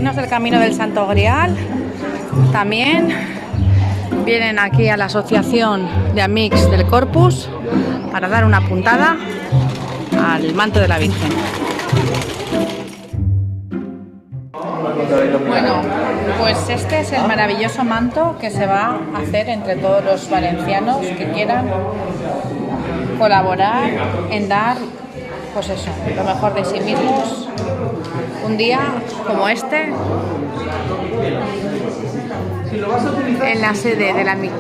peregrinos del Camino del Santo Grial también vienen aquí a la Asociación de Amics del Corpus para dar una puntada al manto de la Virgen. Bueno, pues este es el maravilloso manto que se va a hacer entre todos los valencianos que quieran colaborar en dar, pues eso, lo mejor de sí mismos un día como este en la sede de la Mix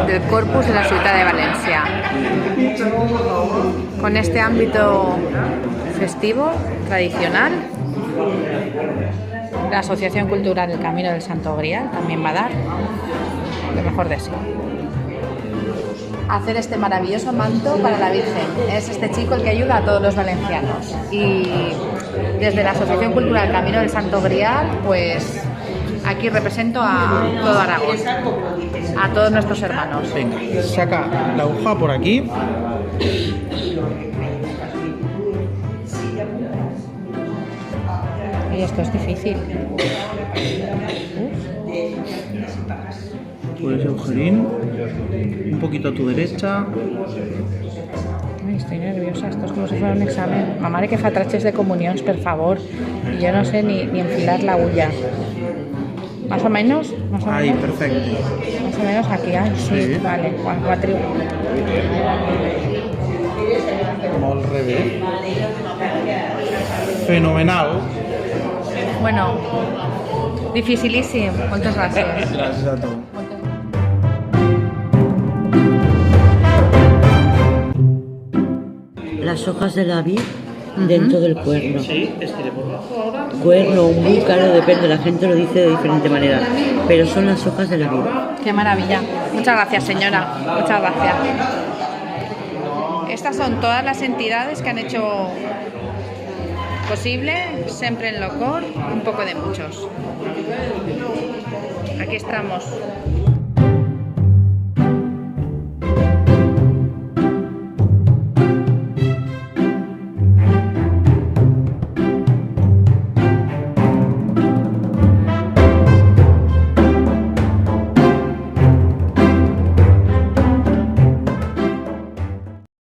del Corpus de la ciudad de Valencia, con este ámbito festivo tradicional. La Asociación Cultural del Camino del Santo Grial también va a dar lo mejor de sí. Hacer este maravilloso manto para la Virgen. Es este chico el que ayuda a todos los valencianos. Y desde la Asociación Cultural Camino del Santo Grial, pues aquí represento a todo Aragón, a todos nuestros hermanos. Venga, saca la aguja por aquí. Y esto es difícil. Por ese agujerín, un poquito a tu derecha. Ay, estoy nerviosa, esto es como si fuera un examen. Ma mare que fa traches de comunions, per favor. Y yo no sé ni enfilar la agulla. ¿Más o menos? ¿Más o Ahí, menos? perfecto. Más o menos aquí, ay, sí, Sí. vale, cuatro. Molt revés. Fenomenal. Bueno, dificilísimo. Muchas gracias. Gràcies a tu. Las hojas de la vid dentro del cuerno. Sí, estiré por abajo ahora. Cuerno, un búcaro, depende, la gente lo dice de diferente manera, pero son las hojas de la vid. Qué maravilla. Muchas gracias, señora. Muchas gracias. Estas son todas las entidades que han hecho posible, siempre en Locor, un poco de muchos. Aquí estamos.